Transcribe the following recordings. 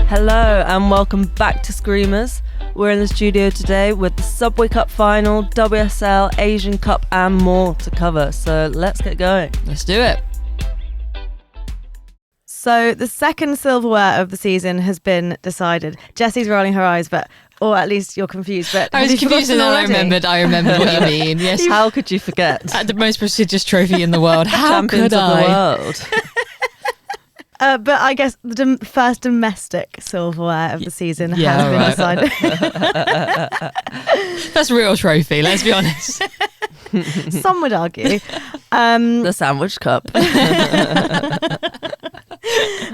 Hello and welcome back to Screamers. We're in the studio today with the Subway Cup final, WSL, Asian Cup and more to cover. So let's get going. Let's do it. So the second silverware of the season has been decided. Jessie's rolling her eyes, or at least you're confused. But I was confused and then I remembered what you mean. Yes. How could you forget? The most prestigious trophy in the world. How Champions could of I? the world. But I guess the first domestic silverware of the season has been decided. First real trophy, let's be honest. Some would argue. The Sandwich Cup.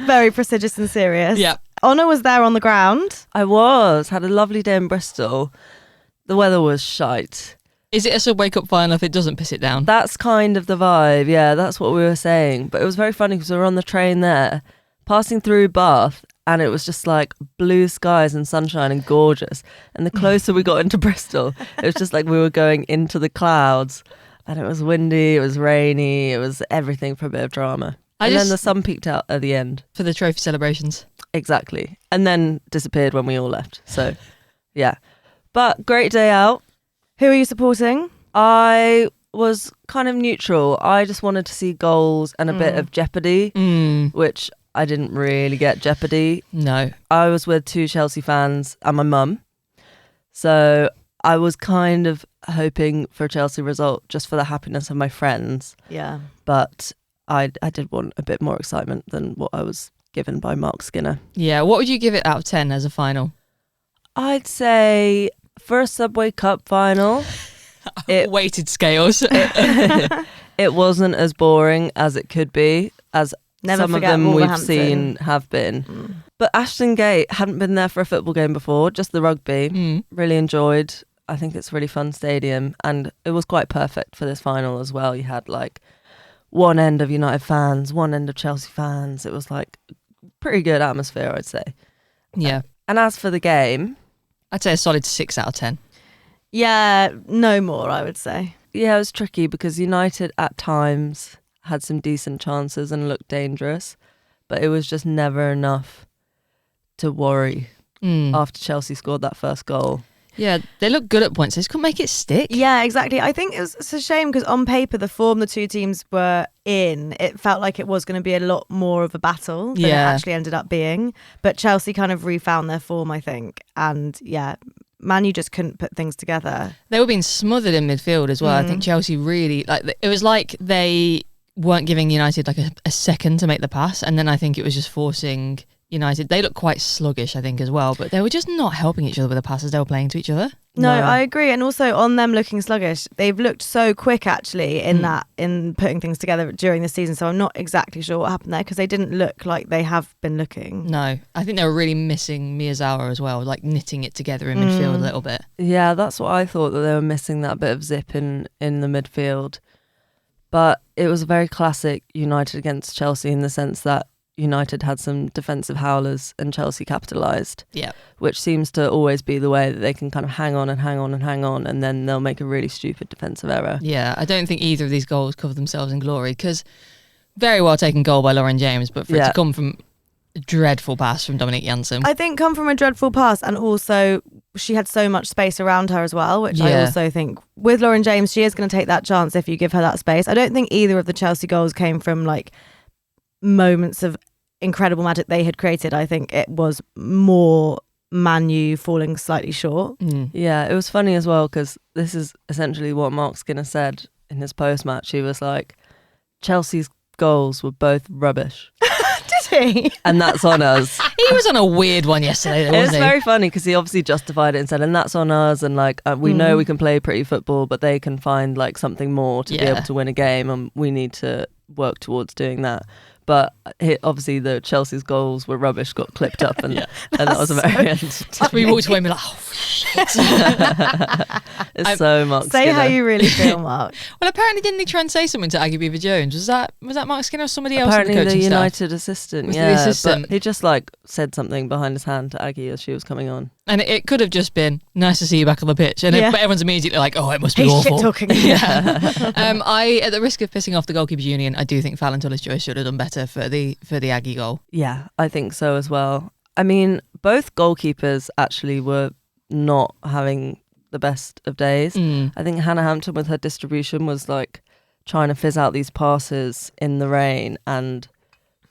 Very prestigious and serious. Yeah. Honor was there on the ground. Had a lovely day in Bristol. The weather was shite. Is it a Subway Cup final if it doesn't piss it down? That's kind of the vibe, yeah, that's what we were saying. But it was very funny because we were on the train there, passing through Bath, and it was just like blue skies and sunshine and gorgeous. And the closer we got into Bristol, it was just like we were going into the clouds, and it was windy, it was rainy, it was everything for a bit of drama. Then the sun peeked out at the end. For the trophy celebrations. Exactly. And then disappeared when we all left. So, yeah. But great day out. Who are you supporting? I was kind of neutral. I just wanted to see goals and a bit of jeopardy, which I didn't really get jeopardy. No. I was with two Chelsea fans and my mum. So I was kind of hoping for a Chelsea result just for the happiness of my friends. Yeah. But I did want a bit more excitement than what I was given by Mark Skinner. Yeah, what would you give it out of 10 as a final? I'd say for a Subway Cup final, Weighted scales. it wasn't as boring as it could be, as some of them we've seen have been. But Ashton Gate hadn't been there for a football game before, just the rugby. Really enjoyed. I think it's a really fun stadium, and it was quite perfect for this final as well. You had like one end of United fans, one end of Chelsea fans. It was like pretty good atmosphere, I'd say. Yeah. And as for the game, I'd say a solid 6 out of 10. Yeah, no more, I would say. yeah, it was tricky because United at times had some decent chances and looked dangerous, but it was just never enough to worry after Chelsea scored that first goal. Yeah, they looked good at points. They just couldn't make it stick. Yeah, exactly. I think it's a shame because on paper, the form the two teams were in, it felt like it was going to be a lot more of a battle than it actually ended up being. But Chelsea kind of refound their form, I think. And yeah, Man U just couldn't put things together. They were being smothered in midfield as well. I think Chelsea really, it was like they weren't giving United like a second to make the pass. And then I think it was just forcing United. They looked quite sluggish, I think, as well, but they were just not helping each other with the passes they were playing to each other. No, I agree. And also on them looking sluggish, they've looked so quick actually in putting things together during the season. So I'm not exactly sure what happened there because they didn't look like they have been looking. No, I think they were really missing Miyazawa as well, like knitting it together in midfield a little bit. Yeah, that's what I thought, that they were missing that bit of zip in the midfield. But it was a very classic United against Chelsea in the sense that United had some defensive howlers and Chelsea capitalised. Yeah. Which seems to always be the way that they can kind of hang on and then they'll make a really stupid defensive error. Yeah, I don't think either of these goals cover themselves in glory because very well taken goal by Lauren James, but for it to come from a dreadful pass from Dominique Janssen. I think come from a dreadful pass, and also she had so much space around her as well, which I also think with Lauren James, she is going to take that chance if you give her that space. I don't think either of the Chelsea goals came from like moments of incredible magic they had created. I think it was more Man U falling slightly short. Yeah, it was funny as well because this is essentially what Mark Skinner said in his post-match. He was like, Chelsea's goals were both rubbish. Did he? And that's on us. He was on a weird one yesterday, though, wasn't he? It's very funny because he obviously justified it and said, and that's on us, and like we know we can play pretty football, but they can find like something more to be able to win a game, and we need to work towards doing that. But obviously the Chelsea's goals were rubbish, got clipped up, and that was a very end. We walked away and we were like, oh shit. It's so Mark Say Skinner. how you really feel, Mark. Well, apparently didn't he try and say something to Aggie Beaver-Jones? Was that Mark Skinner or somebody else? Apparently in the coaching United staff? assistant. Was Yeah, the assistant. but he just like said something behind his hand to Aggie as she was coming on. And it could have just been nice to see you back on the pitch, and but everyone's immediately like, "Oh, it must be He's awful." shit talking. I, at the risk of pissing off the goalkeepers union, I do think Fallon Tullis-Joyce should have done better for the Aggie goal. Yeah, I think so as well. I mean, both goalkeepers actually were not having the best of days. I think Hannah Hampton with her distribution was like trying to fizz out these passes in the rain and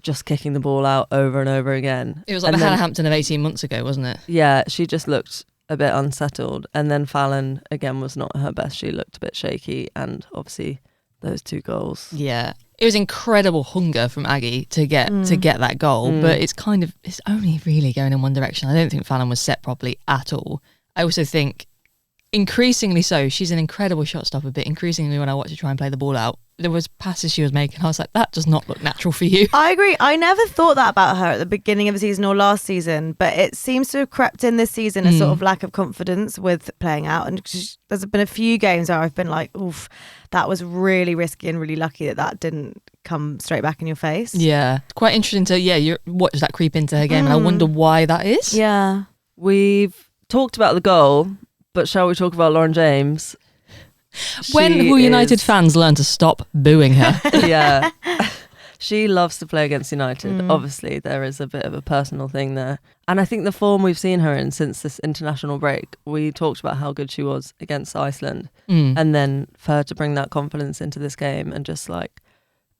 just kicking the ball out over and over again. It was like Hannah Hampton of 18 months ago, wasn't it? Yeah, she just looked a bit unsettled. And then Fallon, again, was not her best. She looked a bit shaky. And obviously those 2 goals. Yeah. It was incredible hunger from Aggie to get that goal, but it's only really going in one direction. I don't think Fallon was set properly at all. I also think increasingly so, she's an incredible shot stopper, but increasingly when I watch her try and play the ball out, there was passes she was making. I was like, that does not look natural for you. I agree. I never thought that about her at the beginning of the season or last season, but it seems to have crept in this season, a sort of lack of confidence with playing out. And there's been a few games where I've been like, oof, that was really risky and really lucky that didn't come straight back in your face. Yeah. Quite interesting to, you watch that creep into her game, and I wonder why that is. Yeah. We've talked about the goal, but shall we talk about Lauren James? When will United fans learn to stop booing her? Yeah. She loves to play against United. Obviously, there is a bit of a personal thing there. And I think the form we've seen her in since this international break, we talked about how good she was against Iceland. And then for her to bring that confidence into this game and just like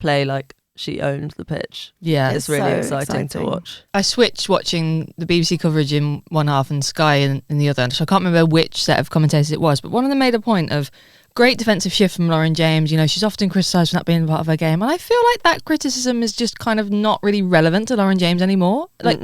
play like she owned the pitch. Yeah. It's really exciting to watch. I switched watching the BBC coverage in one half and Sky in the other. So I can't remember which set of commentators it was, but one of them made a point of great defensive shift from Lauren James. You know, she's often criticised for not being part of her game. And I feel like that criticism is just kind of not really relevant to Lauren James anymore. Like,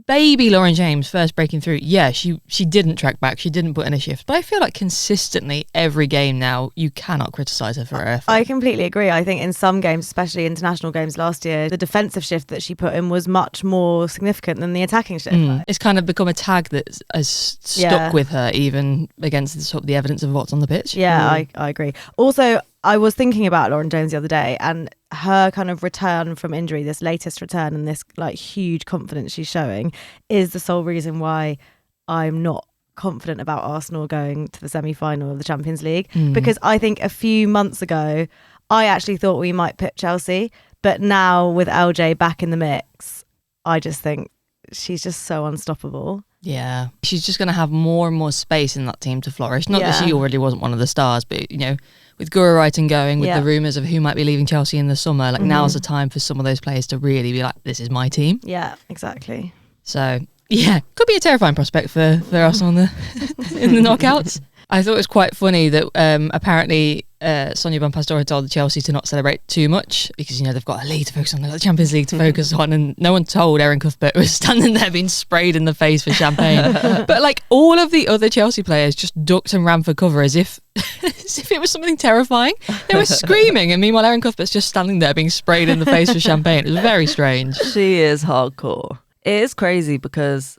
baby Lauren James first breaking through, yeah, she didn't track back, she didn't put in a shift, but I feel like consistently every game now you cannot criticise her for her effort. I completely agree. I think in some games, especially international games last year, the defensive shift that she put in was much more significant than the attacking shift. It's kind of become a tag that has stuck with her even against the, sort of the evidence of what's on the pitch. Yeah, I agree. Also, I was thinking about Lauren James the other day, and her kind of return from injury, this latest return and this like huge confidence she's showing is the sole reason why I'm not confident about Arsenal going to the semi-final of the Champions League. Because I think a few months ago, I actually thought we might pip Chelsea, but now with LJ back in the mix, I just think she's just so unstoppable. Yeah, she's just going to have more and more space in that team to flourish. Not that she already wasn't one of the stars, but you know, with Gura Wrighton going, with the rumours of who might be leaving Chelsea in the summer, like now's the time for some of those players to really be like, this is my team. Yeah, exactly. So yeah, could be a terrifying prospect for Arsenal in the knockouts. I thought it was quite funny that apparently Sonia Bonpastor had told Chelsea to not celebrate too much because, you know, they've got a league to focus on, they've got the Champions League to focus on, and no one told Erin Cuthbert was standing there being sprayed in the face with champagne. But like all of the other Chelsea players just ducked and ran for cover as if it was something terrifying. They were screaming, and meanwhile Erin Cuthbert's just standing there being sprayed in the face with champagne. It was very strange. She is hardcore. It is crazy because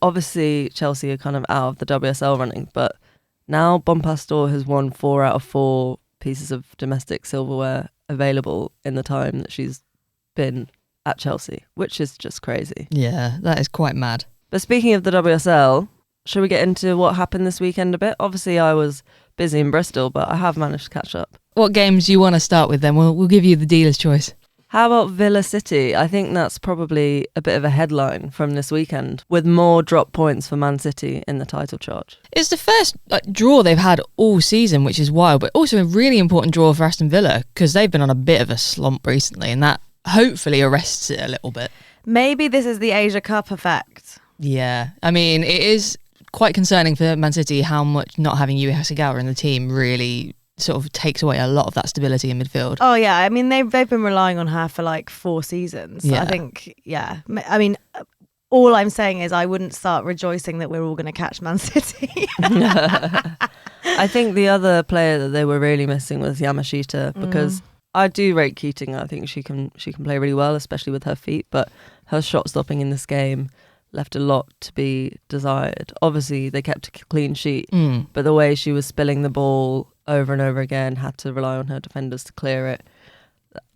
obviously Chelsea are kind of out of the WSL running, but now Bonpastor has won 4 out of 4 pieces of domestic silverware available in the time that she's been at Chelsea, which is just crazy. Yeah, that is quite mad. But speaking of the WSL, should we get into what happened this weekend a bit? Obviously, I was busy in Bristol, but I have managed to catch up. What games do you want to start with then? We'll give you the dealer's choice. How about Villa City? I think that's probably a bit of a headline from this weekend, with more drop points for Man City in the title charge. It's the first draw they've had all season, which is wild, but also a really important draw for Aston Villa because they've been on a bit of a slump recently, and that hopefully arrests it a little bit. Maybe this is the Asia Cup effect. Yeah, I mean, it is quite concerning for Man City how much not having Yui Hasegawa in the team really sort of takes away a lot of that stability in midfield. Oh yeah, I mean they've been relying on her for like 4 seasons. Yeah. I think, I mean, all I'm saying is I wouldn't start rejoicing that we're all going to catch Man City. I think the other player that they were really missing was Yamashita, because I do rate Keating. I think she can play really well, especially with her feet, but her shot stopping in this game left a lot to be desired. Obviously they kept a clean sheet, but the way she was spilling the ball over and over again, had to rely on her defenders to clear it.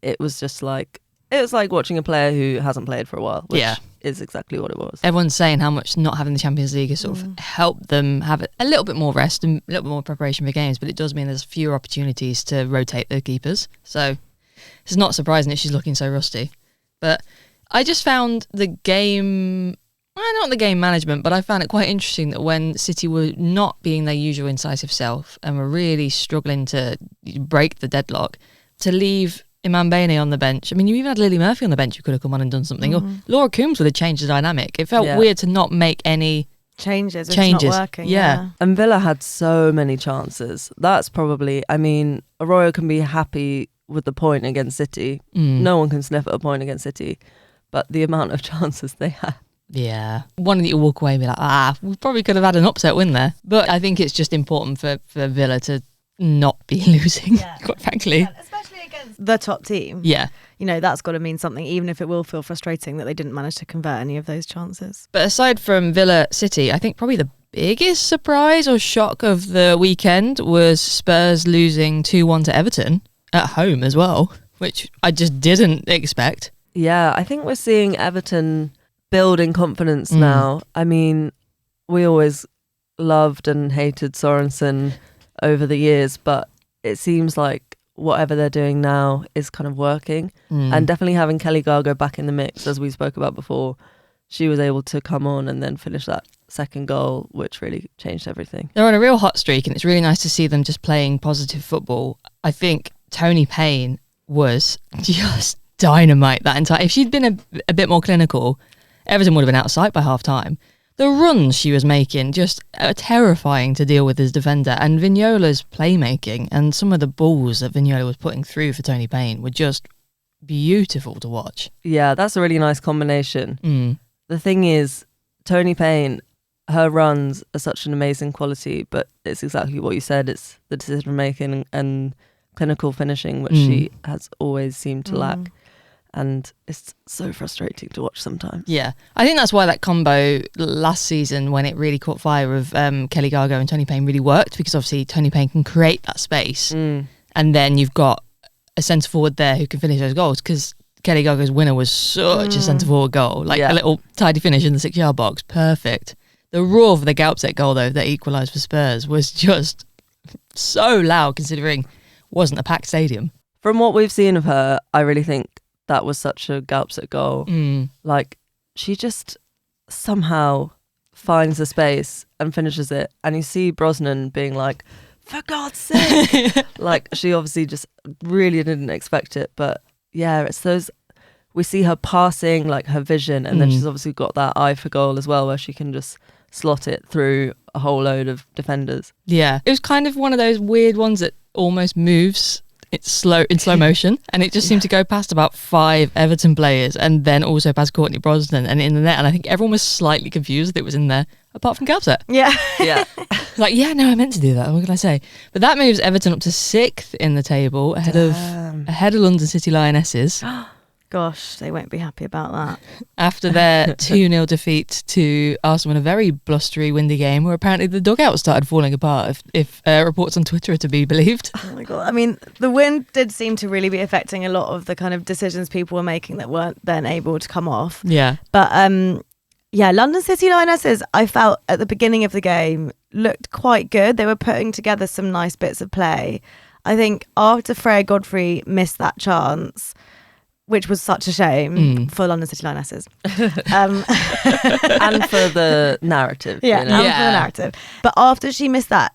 It was just like, it was like watching a player who hasn't played for a while, which is exactly what it was. Everyone's saying how much not having the Champions League has sort of helped them have a little bit more rest and a little bit more preparation for games, but it does mean there's fewer opportunities to rotate the keepers. So it's not surprising that she's looking so rusty. But I just found the game Well, not the game management, but I found it quite interesting that when City were not being their usual incisive self and were really struggling to break the deadlock, to leave Iman Bene on the bench. I mean, you even had Lily Murphy on the bench who could have come on and done something. Or Laura Coombs would have changed the dynamic. It felt weird to not make any changes. It's not working. Yeah. And Villa had so many chances. That's probably, I mean, Arroyo can be happy with the point against City. No one can sniff at a point against City. But the amount of chances they had. Yeah. One that you walk away and be like, we probably could have had an upset win there. But I think it's just important for Villa to not be losing, quite frankly. Yeah, especially against the top team. Yeah. You know, that's got to mean something, even if it will feel frustrating that they didn't manage to convert any of those chances. But aside from Villa City, I think probably the biggest surprise or shock of the weekend was Spurs losing 2-1 to Everton at home as well, which I just didn't expect. Yeah, I think we're seeing Everton building confidence now. I mean, we always loved and hated Sorensen over the years, but it seems like whatever they're doing now is kind of working. And definitely having Kelly Gargo back in the mix, as we spoke about before, she was able to come on and then finish that second goal, which really changed everything. They're on a real hot streak, and it's really nice to see them just playing positive football. I think Tony Payne was just dynamite that entire... If she'd been a bit more clinical, Everton would have been out of sight by half time. The runs she was making just terrifying to deal with as defender, and Vignola's playmaking and some of the balls that Vignola was putting through for Tony Payne were just beautiful to watch. Yeah, that's a really nice combination. The thing is, Tony Payne, her runs are such an amazing quality, but it's exactly what you said. It's the decision making and clinical finishing, which she has always seemed to lack. And it's so frustrating to watch sometimes. Yeah. I think that's why that combo last season, when it really caught fire of Kelly Gargo and Tony Payne, really worked, because obviously Tony Payne can create that space. And then you've got a centre forward there who can finish those goals, because Kelly Gargo's winner was such a centre forward goal. Like a little tidy finish in the 6-yard box. Perfect. The roar for the Gaupset goal, though, that equalised for Spurs was just so loud, considering it wasn't a packed stadium. From what we've seen of her, I really think that was such a Gaupset goal. Like, she just somehow finds the space and finishes it. And you see Brosnan being like, for God's sake. Like, she obviously just really didn't expect it. But yeah, it's those, we see her passing, like her vision. And then she's obviously got that eye for goal as well, where she can just slot it through a whole load of defenders. Yeah. It was kind of one of those weird ones that almost moves in slow motion, and it just seemed to go past about 5 Everton players and then also past Courtney Brosnan and in the net, and I think everyone was slightly confused that it was in there, apart from Gaupset. Yeah. Like, no, I meant to do that, what can I say? But that moves Everton up to 6th in the table, ahead of London City Lionesses. Gosh, they won't be happy about that. After their 2-0 defeat to Arsenal in a very blustery, windy game, where apparently the dugout started falling apart, if reports on Twitter are to be believed. Oh my God. I mean, the wind did seem to really be affecting a lot of the kind of decisions people were making that weren't then able to come off. Yeah. But London City Lionesses, I felt at the beginning of the game, looked quite good. They were putting together some nice bits of play. I think after Freya Godfrey missed that chance, which was such a shame for London City Lionesses. And for the narrative. Yeah, you know? and for the narrative. But after she missed that,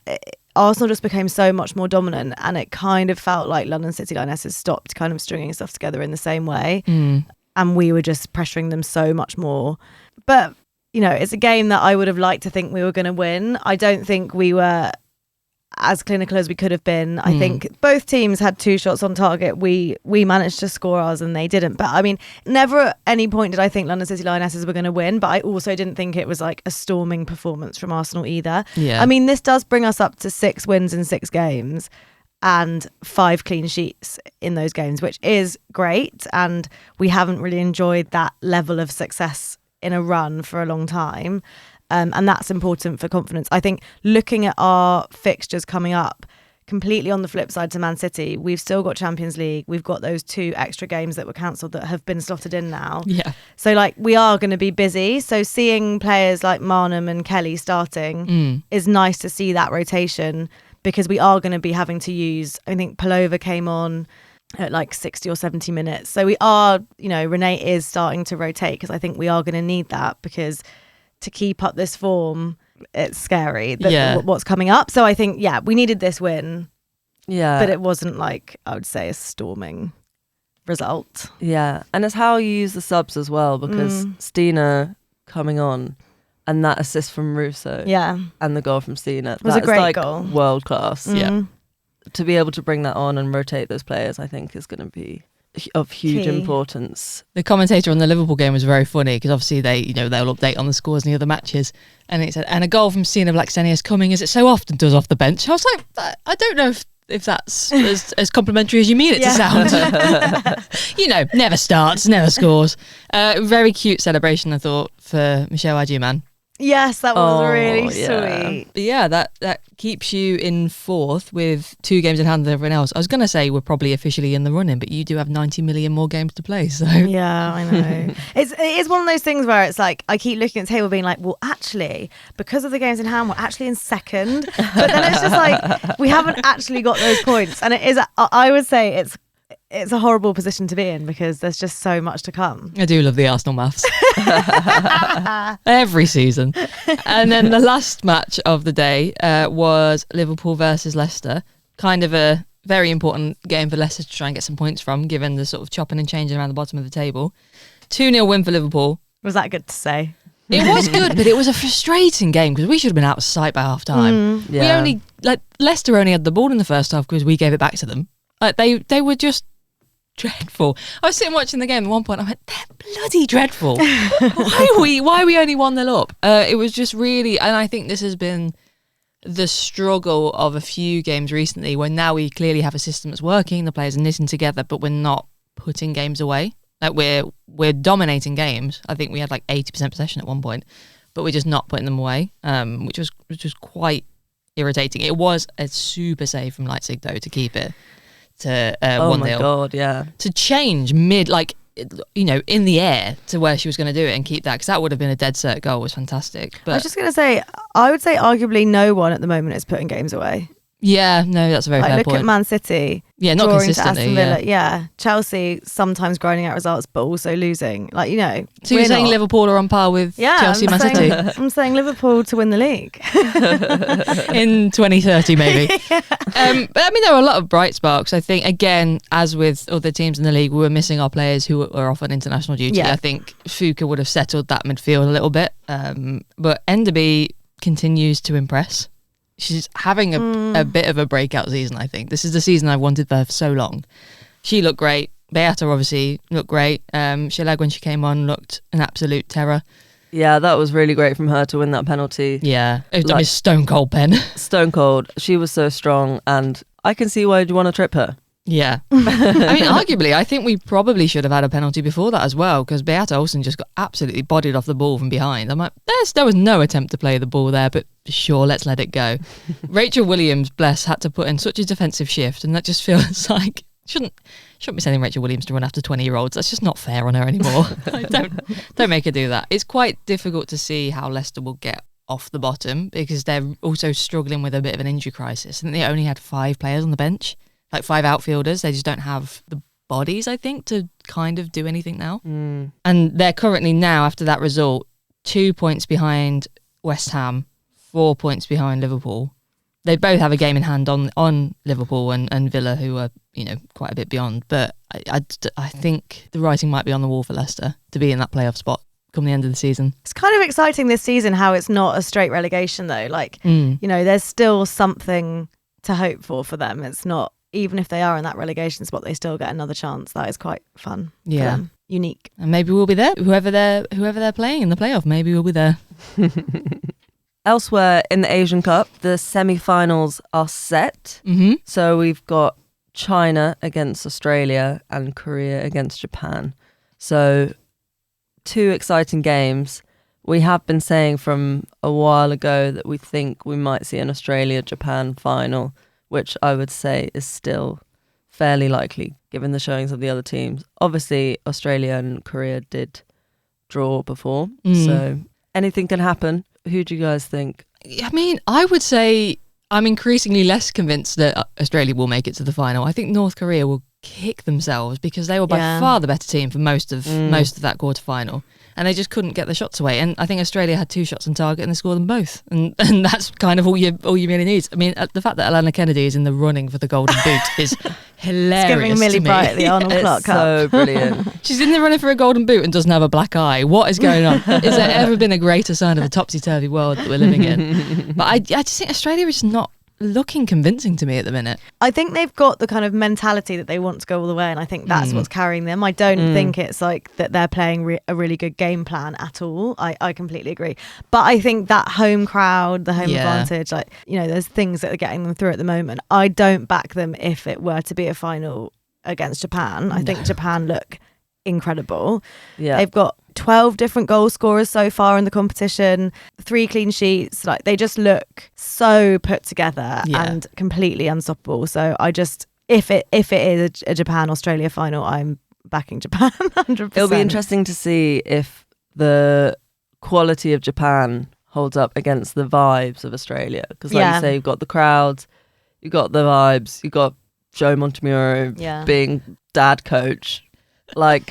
Arsenal just became so much more dominant, and it kind of felt like London City Lionesses stopped kind of stringing stuff together in the same way. And we were just pressuring them so much more. But, you know, it's a game that I would have liked to think we were going to win. I don't think we were as clinical as we could have been. I think both teams had 2 shots on target. We managed to score ours and they didn't. But I mean, never at any point did I think London City Lionesses were going to win, but I also didn't think it was like a storming performance from Arsenal either. Yeah. I mean, this does bring us up to 6 wins in 6 games and 5 clean sheets in those games, which is great. And we haven't really enjoyed that level of success in a run for a long time. And that's important for confidence. I think looking at our fixtures coming up, completely on the flip side to Man City, we've still got Champions League. We've got those 2 extra games that were cancelled that have been slotted in now. Yeah. So like we are going to be busy. So seeing players like Marnham and Kelly starting is nice to see that rotation, because we are going to be having to use, I think Palova came on at like 60 or 70 minutes. So we are, you know, Renee is starting to rotate, because I think we are going to need that, because to keep up this form, it's scary what's coming up. So I think, we needed this win. Yeah. But it wasn't like, I would say, a storming result. Yeah. And it's how you use the subs as well, because Stina coming on and that assist from Russo. Yeah. And the goal from Stina. It was a great goal. World class. Yeah. To be able to bring that on and rotate those players, I think is going to be of huge importance. The commentator on the Liverpool game was very funny because obviously they'll update on the scores in the other matches, and it said, and a goal from Stina Blackstenius is coming as it so often does off the bench. I was like, I don't know if that's as complimentary as you mean it to sound. Never starts, never scores. Very cute celebration, I thought, for Michelle Adjuman. Yes, that was really sweet. But yeah, that keeps you in 4th with 2 games in hand than everyone else. I was going to say we're probably officially in the running, but you do have 90 million more games to play. So yeah, I know. It is one of those things where it's like I keep looking at the table being like, well, actually, because of the games in hand, we're actually in 2nd. But then it's just like we haven't actually got those points, and it is. I would say it's a horrible position to be in because there's just so much to come. I do love the Arsenal maths. Every season. And then the last match of the day was Liverpool versus Leicester. Kind of a very important game for Leicester to try and get some points from, given the sort of chopping and changing around the bottom of the table. 2-0 win for Liverpool. Was that good to say? It was good, but it was a frustrating game because we should have been out of sight by half time. Yeah. Leicester only had the ball in the first half because we gave it back to them. They were just dreadful. I was sitting watching the game at one point. I went, they're bloody dreadful. Why are we only 1-0 up? It was just really, and I think this has been the struggle of a few games recently, where now we clearly have a system that's working. The players are knitting together, but we're not putting games away. Like we're dominating games. I think we had like 80% possession at one point, but we're just not putting them away, which was quite irritating. It was a super save from Leipzig though to keep it to 1-0. Oh my God, yeah. To change mid, in the air to where she was going to do it and keep that, because that would have been a dead cert goal, was fantastic. But I was just going to say, I would say arguably no one at the moment is putting games away. Yeah, no, that's a very fair look point. Look at Man City. Yeah, not drawing consistently. To Aston Villa. Chelsea sometimes grinding out results, but also losing. So you're saying Liverpool are on par with Chelsea and Man City? I'm saying Liverpool to win the league. In 2030, maybe. But I mean, there are a lot of bright sparks. I think, again, as with other teams in the league, we were missing our players who are off on international duty. Yeah. I think Fuka would have settled that midfield a little bit. But Enderby continues to impress. She's having a bit of a breakout season, I think. This is the season I've wanted for so long. She looked great. Beata obviously looked great. Shilag, when she came on, looked an absolute terror. Yeah, that was really great from her to win that penalty. Yeah, it was stone cold pen. Stone cold. She was so strong, and I can see why you'd want to trip her. Yeah. I mean, arguably, I think we probably should have had a penalty before that as well, because Beata Olsen just got absolutely bodied off the ball from behind. I'm like, there was no attempt to play the ball there, but sure, let's let it go. Rachel Williams, bless, had to put in such a defensive shift, and that just feels like shouldn't be sending Rachel Williams to run after 20-year-olds. That's just not fair on her anymore. Don't make her do that. It's quite difficult to see how Leicester will get off the bottom, because they're also struggling with a bit of an injury crisis. I think they only had 5 players on the bench. Like 5 outfielders. They just don't have the bodies, I think, to kind of do anything now. And they're currently now, after that result, 2 points behind West Ham, 4 points behind Liverpool. They both have a game in hand on Liverpool and Villa, who are, quite a bit beyond. But I think the writing might be on the wall for Leicester to be in that playoff spot come the end of the season. It's kind of exciting this season how it's not a straight relegation, though. There's still something to hope for them. It's not, even if they are in that relegation spot, they still get another chance. That is quite fun for them. Unique. And maybe we'll be there. Whoever they're playing in the playoff, maybe we'll be there. Elsewhere in the Asian Cup, the semi-finals are set. Mm-hmm. So we've got China against Australia and Korea against Japan. So 2 exciting games. We have been saying from a while ago that we think we might see an Australia-Japan final, which I would say is still fairly likely given the showings of the other teams. Obviously, Australia and Korea did draw before, so anything can happen. Who do you guys think? I mean, I would say I'm increasingly less convinced that Australia will make it to the final. I think North Korea will kick themselves because they were by far the better team for most of that quarter final. and they just couldn't get the shots away. And I think Australia had 2 shots on target and they scored them both, and that's kind of all you really need. I mean, the fact that Alanna Kennedy is in the running for the Golden Boot is hilarious. It's giving Millie Bright at the Arnold Clark Cup. So brilliant. She's in the running for a Golden Boot and doesn't have a black eye. What is going on? Has there ever been a greater sign of the topsy-turvy world that we're living in? But I just think Australia is not looking convincing to me at the minute. I think they've got the kind of mentality that they want to go all the way, and I think that's what's carrying them. I don't think it's like that they're playing a really good game plan at all. I completely agree. But I think that home crowd, the home advantage, like, you know, there's things that are getting them through at the moment. I don't back them if it were to be a final against Japan. I think Japan look incredible. Yeah. They've got 12 different goal scorers so far in the competition, 3 clean sheets. Like, they just look so put together and completely unstoppable. So I just, if it is a Japan-Australia final, I'm backing Japan 100%. It'll be interesting to see if the quality of Japan holds up against the vibes of Australia. Because like you say, you've got the crowds, you've got the vibes, you've got Joe Montemurro being dad coach. Like,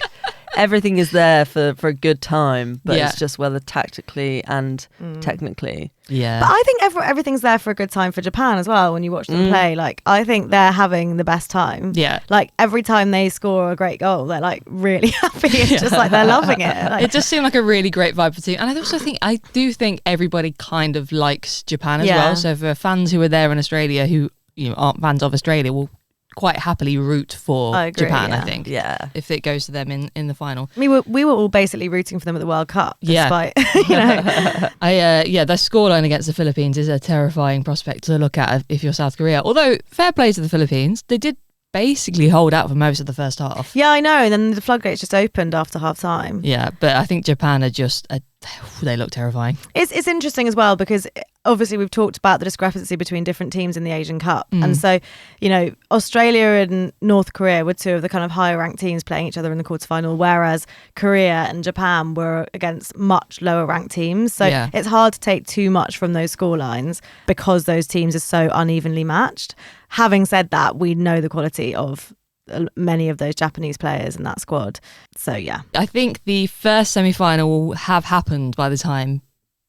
everything is there for a good time, but it's just whether tactically and technically. Yeah. But I think everything's there for a good time for Japan as well when you watch them play. Like, I think they're having the best time. Yeah. Like, every time they score a great goal, they're like really happy. It's just like they're loving it. Like, it just seemed like a really great vibe for the team. And I do think everybody kind of likes Japan as well. So for fans who are there in Australia who, you know, aren't fans of Australia will quite happily root for Japan, I think. Yeah. If it goes to them in the final. We were all basically rooting for them at the World Cup, despite, you know. Their scoreline against the Philippines is a terrifying prospect to look at if you're South Korea. Although, fair play to the Philippines, they did basically hold out for most of the first half. Yeah, I know. And then the floodgates just opened after half time. Yeah, but I think Japan are just, they look terrifying. It's interesting as well because obviously we've talked about the discrepancy between different teams in the Asian Cup. And so, you know, Australia and North Korea were 2 of the kind of higher ranked teams playing each other in the quarterfinal, whereas Korea and Japan were against much lower ranked teams. So it's hard to take too much from those scorelines because those teams are so unevenly matched. Having said that, we know the quality of many of those Japanese players in that squad. So, yeah. I think the first semi-final will have happened by the time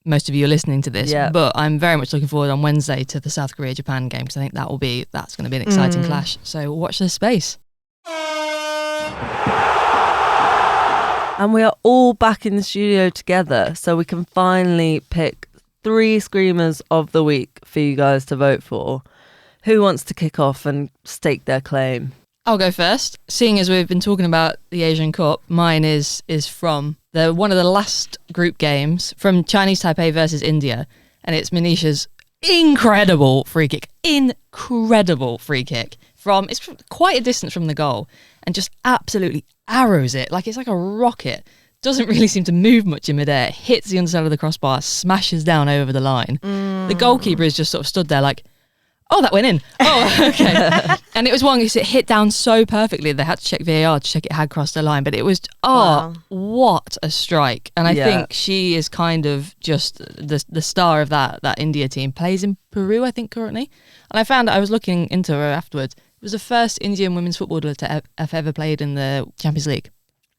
most of you are listening to this, but I'm very much looking forward on Wednesday to the South Korea-Japan game because I think that's going to be an exciting clash. So watch this space. And we are all back in the studio together, so we can finally pick 3 screamers of the week for you guys to vote for. Who wants to kick off and stake their claim? I'll go first. Seeing as we've been talking about the Asian Cup, mine is from one of the last group games from Chinese Taipei versus India, and it's Manisha's incredible free kick. Incredible free kick it's quite a distance from the goal, and just absolutely arrows it like it's like a rocket. Doesn't really seem to move much in midair. Hits the underside of the crossbar, smashes down over the line. The goalkeeper is just sort of stood there like, oh, that went in. Oh, okay. And it was one because it hit down so perfectly they had to check VAR to check it had crossed the line. But it was, what a strike. And I think she is kind of just the star of that India team. Plays in Peru, I think, currently. And I found I was looking into her afterwards. It was the first Indian women's footballer to have ever played in the Champions League.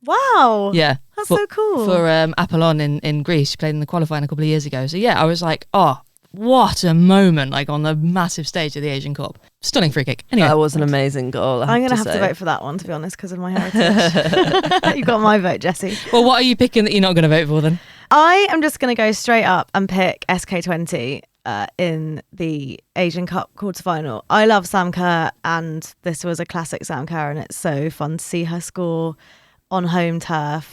Wow. Yeah. That's so cool. For Apollon in Greece. She played in the qualifying a couple of years ago. So, yeah, I was like, what a moment, like on the massive stage of the Asian Cup. Stunning free kick. Anyway. That was an amazing goal. I'm going to have to vote for that one, to be honest, because of my heritage. You got my vote, Jessie. Well, what are you picking that you're not going to vote for then? I am just going to go straight up and pick SK20 in the Asian Cup quarterfinal. I love Sam Kerr, and this was a classic Sam Kerr, and it's so fun to see her score on home turf.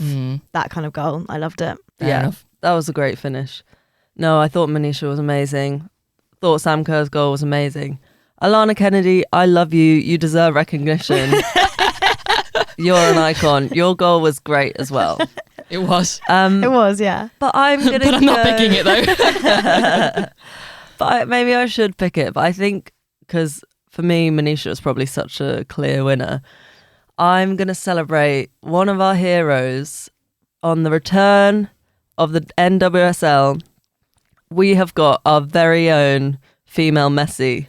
That kind of goal. I loved it. Fair enough. That was a great finish. No, I thought Manisha was amazing. Thought Sam Kerr's goal was amazing. Alanna Kennedy, I love you. You deserve recognition. You're an icon. Your goal was great as well. It was. It was, yeah. But I'm gonna. But I'm not picking it though. But maybe I should pick it. But I think because for me, Manisha was probably such a clear winner. I'm gonna celebrate one of our heroes on the return of the NWSL. We have got our very own female Messi.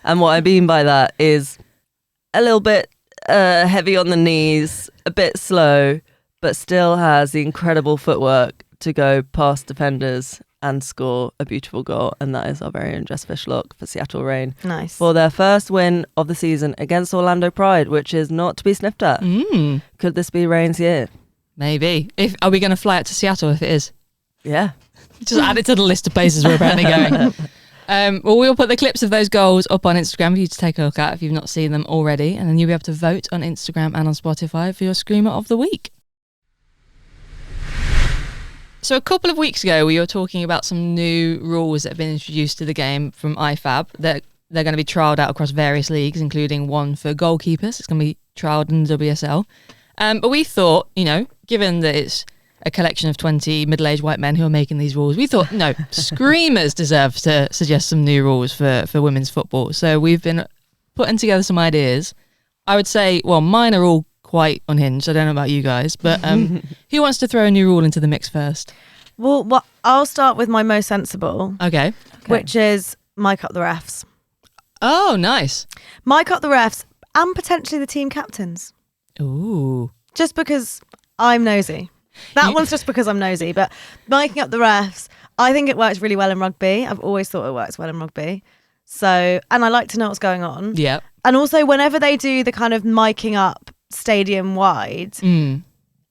And what I mean by that is a little bit heavy on the knees, a bit slow, but still has the incredible footwork to go past defenders and score a beautiful goal. And that is our very own Jess Fishlock for Seattle Reign. Nice. For their first win of the season against Orlando Pride, which is not to be sniffed at. Could this be Reign's year? Maybe. Are we going to fly out to Seattle if it is? Yeah. Just add it to the list of places we're apparently going. Well, we'll put the clips of those goals up on Instagram for you to take a look at if you've not seen them already. And then you'll be able to vote on Instagram and on Spotify for your Screamer of the Week. So a couple of weeks ago, we were talking about some new rules that have been introduced to the game from IFAB. They're going to be trialled out across various leagues, including one for goalkeepers. It's going to be trialled in the WSL. But we thought, given that it's a collection of 20 middle-aged white men who are making these rules, we thought, no, Screamers deserve to suggest some new rules for women's football. So we've been putting together some ideas. I would say, well, mine are all quite unhinged. I don't know about you guys, but who wants to throw a new rule into the mix first? Well, I'll start with my most sensible. Okay. Which is mic up the refs. Oh, nice. Mic up the refs and potentially the team captains. Ooh. Just because I'm nosy. That one's just because I'm nosy, but miking up the refs, I think it works really well in rugby. I've always thought it works well in rugby. So, and I like to know what's going on. Yeah. And also whenever they do the kind of miking up stadium wide,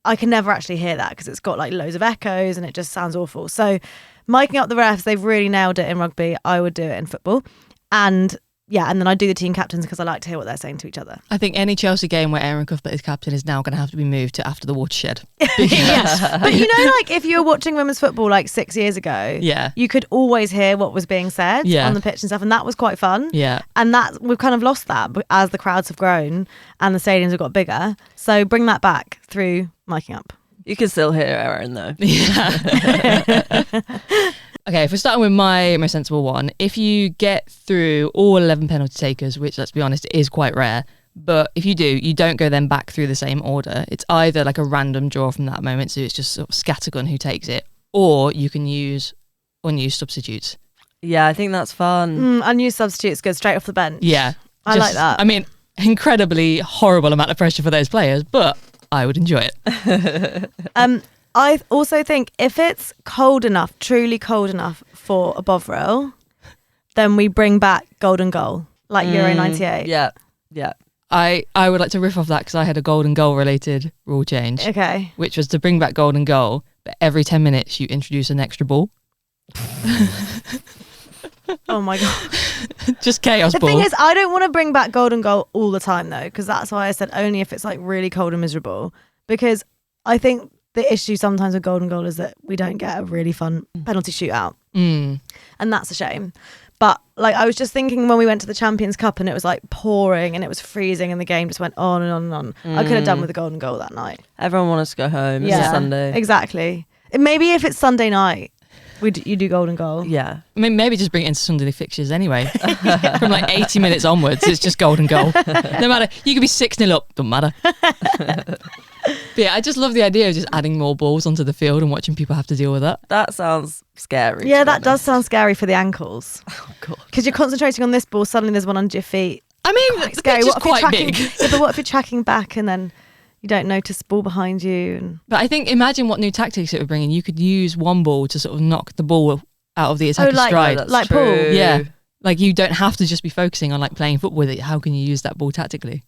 I can never actually hear that because it's got like loads of echoes and it just sounds awful. So miking up the refs, they've really nailed it in rugby. I would do it in football. And then I do the team captains because I like to hear what they're saying to each other. I think any Chelsea game where Aaron Cuthbert is captain is now going to have to be moved to after the watershed. Yeah. But like if you were watching women's football like 6 years ago, you could always hear what was being said on the pitch and stuff, and that was quite fun. Yeah. And we've kind of lost that as the crowds have grown and the stadiums have got bigger. So bring that back through miking up. You can still hear Aaron though. Yeah. Okay, if we're starting with my most sensible one, if you get through all 11 penalty takers, which let's be honest is quite rare, but if you do, you don't go then back through the same order. It's either like a random draw from that moment, so it's just sort of scattergun who takes it, or you can use unused substitutes. Yeah, I think that's fun. Unused substitutes go straight off the bench. Yeah. I like that. I mean, incredibly horrible amount of pressure for those players, but I would enjoy it. I also think if it's cold enough, truly cold enough for a Bovril, then we bring back golden goal, like Euro 98. Yeah. I would like to riff off that because I had a golden goal related rule change. Okay. Which was to bring back golden goal, but every 10 minutes you introduce an extra ball. Oh my God. Just chaos the ball. The thing is, I don't want to bring back golden goal all the time though, because that's why I said only if it's like really cold and miserable, because I think the issue sometimes with golden goal is that we don't get a really fun penalty shootout. And that's a shame. But like I was just thinking when we went to the Champions Cup and it was like pouring and it was freezing and the game just went on and on and on. I could have done with a golden goal that night. Everyone wants to go home. It's a Sunday. Exactly. Maybe if it's Sunday night, you do golden goal. Yeah. I mean, maybe just bring it into Sunday fixtures anyway. From like 80 minutes onwards, it's just golden goal. No matter, you could be 6-0 up, doesn't matter. But yeah, I just love the idea of just adding more balls onto the field and watching people have to deal with that. That sounds scary. Yeah, that does sound scary for the ankles. Oh, God. Because you're concentrating on this ball, suddenly there's one under your feet. I mean, the pitch is quite big. Yeah, but what if you're tracking back and then you don't notice the ball behind you? But I think, imagine what new tactics it would bring in. You could use one ball to sort of knock the ball out of the attacker's stride. Like Paul. Yeah. Like you don't have to just be focusing on like playing football with it. How can you use that ball tactically?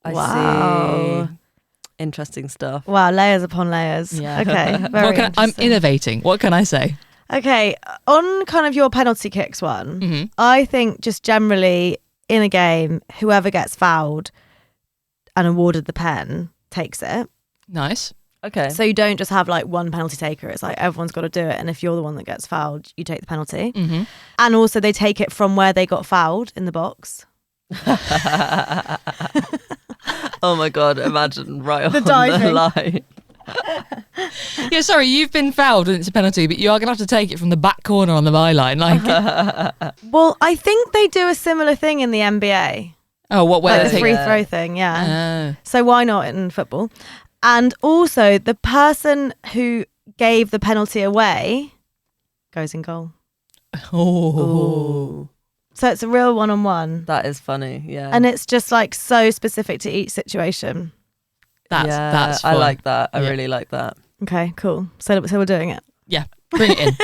I see. Interesting stuff. Wow, layers upon layers. Yeah. Okay. I'm innovating. What can I say? Okay, on kind of your penalty kicks one, I think just generally in a game, whoever gets fouled and awarded the pen takes it. Nice. Okay. So you don't just have like one penalty taker. It's like everyone's got to do it. And if you're the one that gets fouled, you take the penalty. And also they take it from where they got fouled in the box. Oh my God, imagine right the on diving. the line. Yeah, sorry, you've been fouled and it's a penalty, but you are going to have to take it from the back corner on the byline. Well, I think they do a similar thing in the NBA. Oh, what way? Like the free throw thing, yeah. Oh. So why not in football? And also, the person who gave the penalty away goes in goal. Oh. So it's a real one-on-one. That is funny, yeah. And it's just like so specific to each situation. That's fun. I like that. I really like that. Okay, cool. So we're doing it. Yeah, bring it in.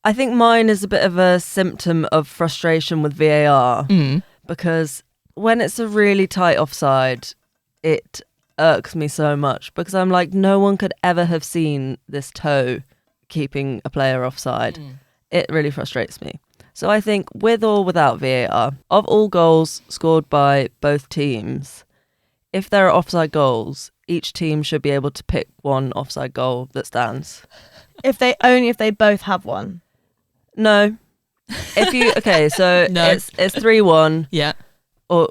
I think mine is a bit of a symptom of frustration with VAR because when it's a really tight offside, it irks me so much because I'm like, no one could ever have seen this toe keeping a player offside. It really frustrates me. So I think with or without VAR, of all goals scored by both teams, if there are offside goals, each team should be able to pick one offside goal that stands. If they both have one. No. So No. it's 3-1. Yeah. Or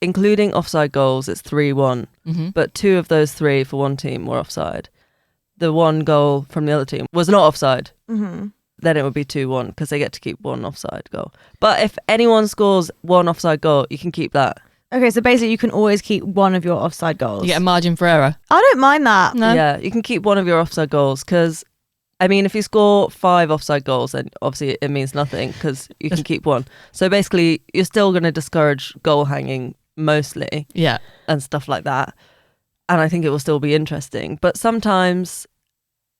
including offside goals, it's 3-1. But 2 of those 3 for one team were offside. The one goal from the other team was not offside. Then it would be 2-1 because they get to keep one offside goal. But if anyone scores one offside goal, you can keep that. Okay, so basically you can always keep one of your offside goals. You get a margin for error. I don't mind that. No. Yeah, you can keep one of your offside goals because, I mean, if you score 5 offside goals, then obviously it means nothing because you can keep one. So basically, you're still going to discourage goal hanging mostly. Yeah. And stuff like that. And I think it will still be interesting. But sometimes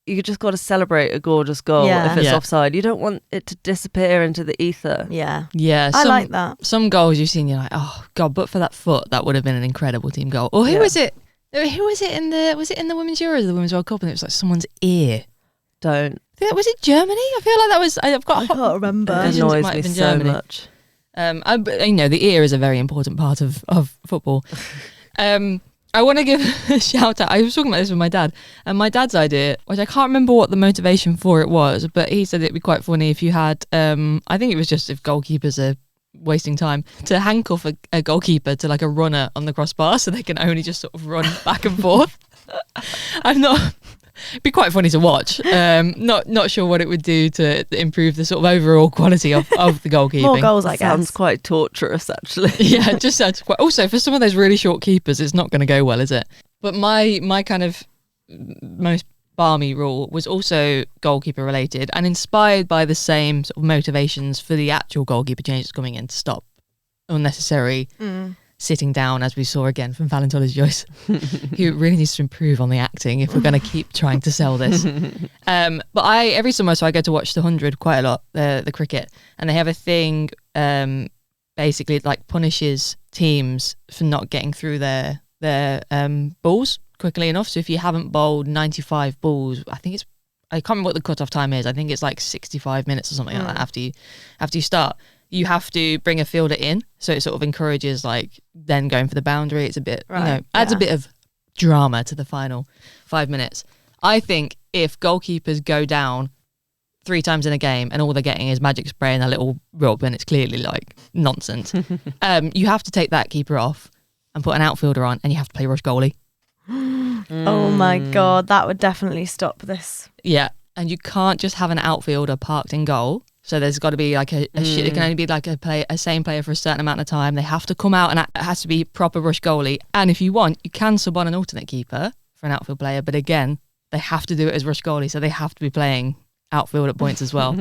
you just got to celebrate a gorgeous goal if it's offside. You don't want it to disappear into the ether. Yeah. Yeah. I like that. Some goals you've seen, you're like, oh God, but for that foot, that would have been an incredible team goal. Or who was it? Who was it was it in the Women's Euros or the Women's World Cup? And it was like someone's ear. Was it Germany? I feel like that was. I can't remember. It annoys me so much. The ear is a very important part of football. I want to give a shout out. I was talking about this with my dad, and my dad's idea, which I can't remember what the motivation for it was, but he said it'd be quite funny if you had. I think it was just if goalkeepers are wasting time to handcuff a goalkeeper to like a runner on the crossbar, so they can only just sort of run back and forth. It'd be quite funny to watch. Not sure what it would do to improve the sort of overall quality of the goalkeeping. More goals, I guess. Sounds quite torturous, actually. Yeah, it just sounds quite. Also, for some of those really short keepers, it's not going to go well, is it? But my kind of most balmy rule was also goalkeeper related and inspired by the same sort of motivations for the actual goalkeeper changes coming in to stop unnecessary sitting down, as we saw again from Valentina's Joyce, who really needs to improve on the acting if we're going to keep trying to sell this. But every summer, so I go to watch the 100 quite a lot, the cricket, and they have a thing basically it like punishes teams for not getting through their balls quickly enough. So if you haven't bowled 95 balls, I can't remember what the cut-off time is. I think it's like 65 minutes or something like that after you start. You have to bring a fielder in, so it sort of encourages like then going for the boundary. It's a bit, adds a bit of drama to the final 5 minutes. I think if goalkeepers go down 3 times in a game and all they're getting is magic spray and a little rub, and it's clearly like nonsense, you have to take that keeper off and put an outfielder on, and you have to play rush goalie. Oh my God, that would definitely stop this. Yeah, and you can't just have an outfielder parked in goal. So there's got to be like it can only be like a same player for a certain amount of time. They have to come out and it has to be proper rush goalie. And if you want, you can sub on an alternate keeper for an outfield player. But again, they have to do it as rush goalie. So they have to be playing outfield at points as well.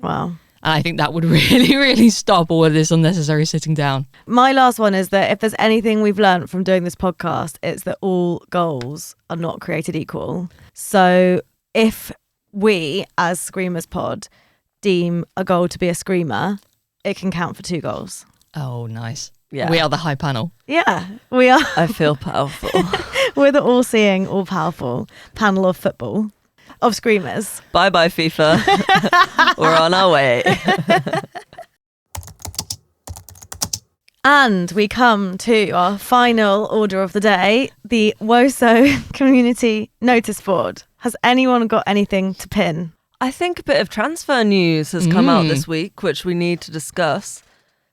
Wow. And I think that would really, really stop all of this unnecessary sitting down. My last one is that if there's anything we've learned from doing this podcast, it's that all goals are not created equal. So if we, as Screamers Pod, deem a goal to be a screamer, it can count for 2 goals. Oh, nice. Yeah. We are the high panel. Yeah, we are. I feel powerful. We're the all-seeing, all-powerful panel of football, of screamers. Bye-bye, FIFA. We're on our way. And we come to our final order of the day, the Woso Community Noticeboard. Has anyone got anything to pin? I think a bit of transfer news has come out this week, which we need to discuss.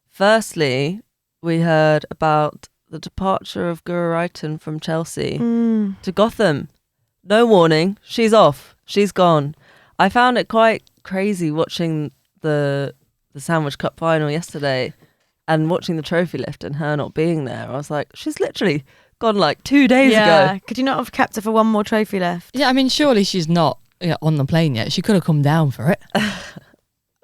Firstly, we heard about the departure of Guru Reiten from Chelsea to Gotham. No warning. She's off. She's gone. I found it quite crazy watching the Sandwich Cup final yesterday and watching the trophy lift and her not being there. I was like, she's literally gone like 2 days ago. Could you not have kept her for one more trophy lift? Yeah, I mean, surely she's not on the plane yet. She could have come down for it.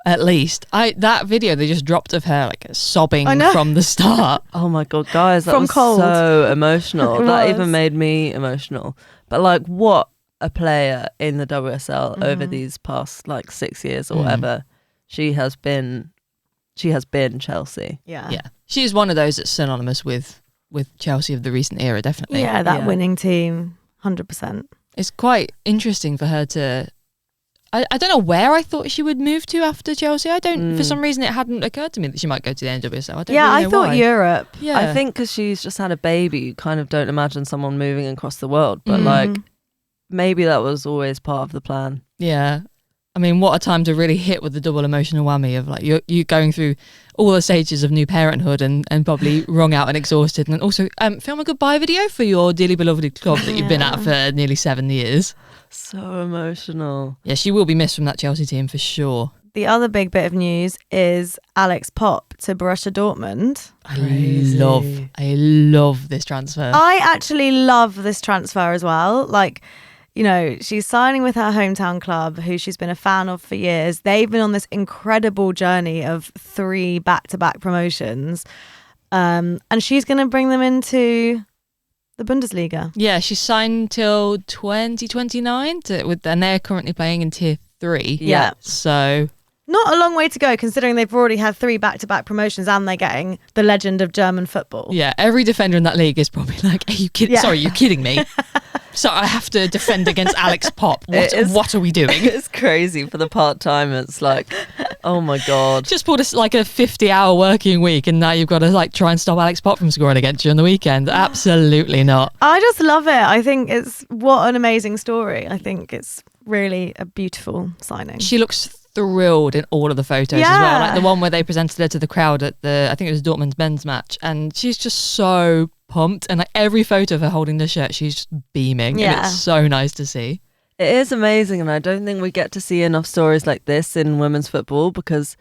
at least. That video they just dropped of her like sobbing from the start. Oh my God, guys, that From was cold. so emotional. That was. even made me emotional. But like, what a player in the WSL over these past like 6 years or whatever. She has been Chelsea. Yeah. She is one of those that's synonymous with Chelsea of the recent era, definitely. Yeah, that winning team, 100%. It's quite interesting for her to... I don't know where I thought she would move to after Chelsea. For some reason, it hadn't occurred to me that she might go to the NWSL. I don't really know I thought why. Europe. Yeah. I think because she's just had a baby, you kind of don't imagine someone moving across the world. But like, maybe that was always part of the plan. Yeah. I mean, what a time to really hit with the double emotional whammy of like you going through all the stages of new parenthood and probably wrung out and exhausted, and also film a goodbye video for your dearly beloved club that you've been at for nearly 7 years. So emotional. Yeah, she will be missed from that Chelsea team for sure. The other big bit of news is Alex Popp to Borussia Dortmund. I love this transfer. I actually love this transfer as well. Like, you know, she's signing with her hometown club, who she's been a fan of for years. They've been on this incredible journey of 3 back-to-back promotions. And she's going to bring them into the Bundesliga. Yeah, she's signed till 2029, and they're currently playing in Tier 3. Yeah. So... not a long way to go, considering they've already had 3 back-to-back promotions and they're getting the legend of German football. Yeah, every defender in that league is probably like, are you kidding? Yeah. Sorry, you're kidding me. So I have to defend against Alex Popp. What are we doing? It's crazy for the part-timers. Like, oh my God. Just pulled a 50-hour working week and now you've got to like try and stop Alex Popp from scoring against you on the weekend. Absolutely not. I just love it. I think what an amazing story. I think it's really a beautiful signing. She looks thrilled in all of the photos as well. Like the one where they presented her to the crowd at I think it was Dortmund's men's match, and she's just so pumped, and like every photo of her holding the shirt, she's just beaming. And it's so nice to see. It is amazing, and I don't think we get to see enough stories like this in women's football, because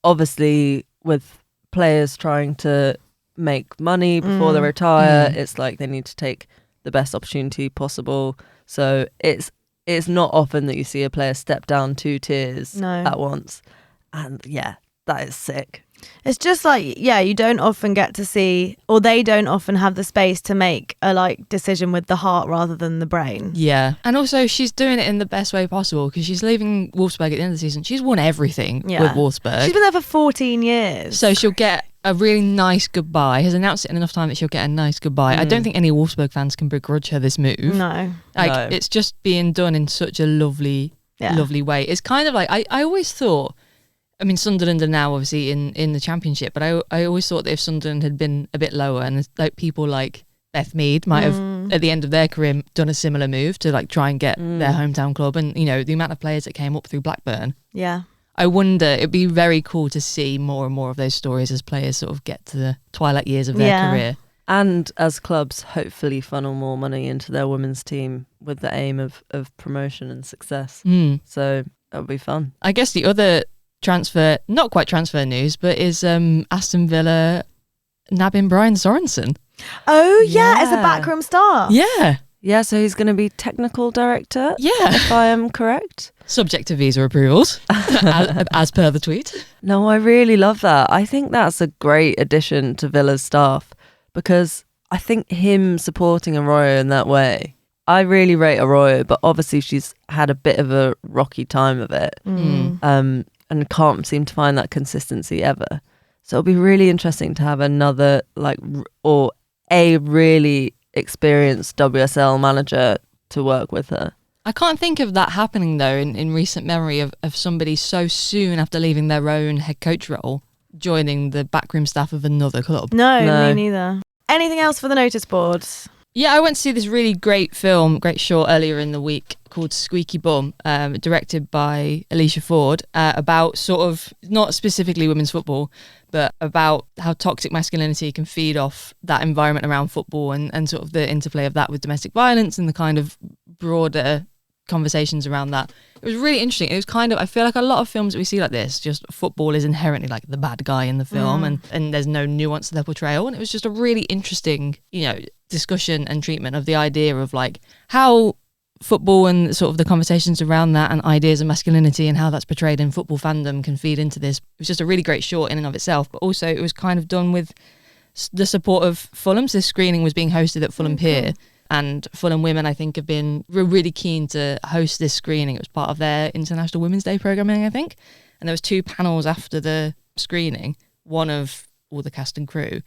obviously with players trying to make money before they retire, it's like they need to take the best opportunity possible. So it's not often that you see a player step down 2 tiers at once. And yeah, that is sick. It's just like, you don't often get to see, or they don't often have the space to make a like decision with the heart rather than the brain. Yeah. And also she's doing it in the best way possible, because she's leaving Wolfsburg at the end of the season. She's won everything with Wolfsburg. She's been there for 14 years. So she'll get a really nice goodbye. Has announced it in enough time that she'll get a nice goodbye. I don't think any Wolfsburg fans can begrudge her this move. No. It's just being done in such a lovely way. It's kind of like, I always thought, I mean, Sunderland are now obviously in the Championship, but I always thought that if Sunderland had been a bit lower, and like people like Beth Mead might have at the end of their career done a similar move to like try and get their hometown club, and you know the amount of players that came up through Blackburn. Yeah. I wonder, it'd be very cool to see more and more of those stories as players sort of get to the twilight years of their career. And as clubs hopefully funnel more money into their women's team with the aim of promotion and success. So that'll be fun. I guess the other transfer, not quite transfer news, but is Aston Villa nabbing Brian Sorensen. Oh yeah, as a backroom star. Yeah, so he's going to be technical director. Yeah, if I am correct. Subject to visa approvals, as per the tweet. No, I really love that. I think that's a great addition to Villa's staff, because I think him supporting Arroyo in that way, I really rate Arroyo, but obviously she's had a bit of a rocky time of it. And can't seem to find that consistency ever. So it'll be really interesting to have another or a really experienced WSL manager to work with her. I can't think of that happening though in recent memory of somebody so soon after leaving their own head coach role joining the backroom staff of another club. No, me neither. Anything else for the notice board? Yeah, I went to see this really great short earlier in the week called Squeaky Bum, directed by Alicia Ford, about sort of, not specifically women's football, but about how toxic masculinity can feed off that environment around football and sort of the interplay of that with domestic violence and the kind of broader conversations around that. It was really interesting. It was kind of, I feel like a lot of films that we see like this, just football is inherently like the bad guy in the film and there's no nuance to their portrayal. And it was just a really interesting, discussion and treatment of the idea of like how football and sort of the conversations around that and ideas of masculinity and how that's portrayed in football fandom can feed into this. It was just a really great short in and of itself, but also it was kind of done with the support of Fulham. So this screening was being hosted at Fulham Pier, and Fulham women, I think, have been really keen to host this screening. It was part of their International Women's Day programming, I think. And there was 2 panels after the screening, one of all the cast and crew,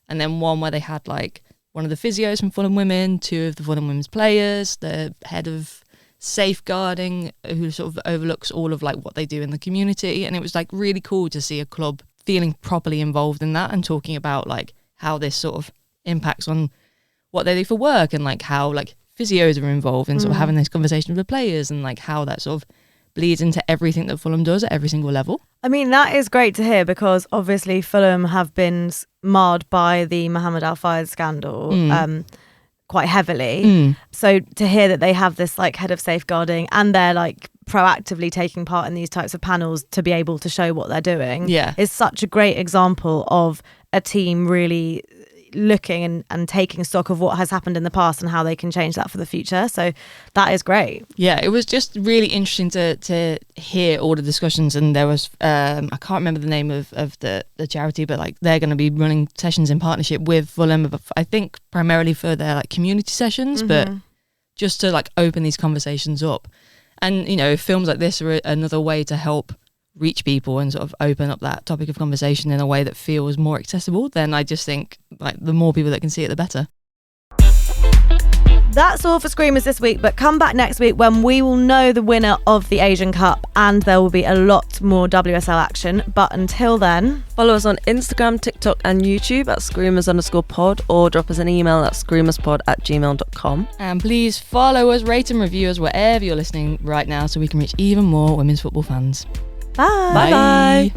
and then one where they had like one of the physios from Fulham Women, 2 of the Fulham Women's players, the head of safeguarding, who sort of overlooks all of like what they do in the community. And it was like really cool to see a club feeling properly involved in that and talking about like how this sort of impacts on what they do for work, and like how like physios are involved in sort of having this conversation with the players, and like how that sort of bleeds into everything that Fulham does at every single level. I mean, that is great to hear, because obviously Fulham have been marred by the Mohammed Al Fayed scandal quite heavily. So to hear that they have this like head of safeguarding and they're like proactively taking part in these types of panels to be able to show what they're doing is such a great example of a team really looking and taking stock of what has happened in the past and how they can change that for the future. So that is great. Yeah, it was just really interesting to hear all the discussions. And there was I can't remember the name of the charity, but like they're going to be running sessions in partnership with Fulham, I think primarily for their like community sessions, but just to like open these conversations up. And you know, films like this are another way to help reach people and sort of open up that topic of conversation in a way that feels more accessible. Then I just think like the more people that can see it, the better. That's all for Screamers this week, but come back next week when we will know the winner of the Asian Cup, and there will be a lot more WSL action. But until then, follow us on Instagram, TikTok and YouTube at screamers_pod, or drop us an email at screamerspod@gmail.com. And please follow us, rate and review us wherever you're listening right now, so we can reach even more women's football fans. Bye. Bye.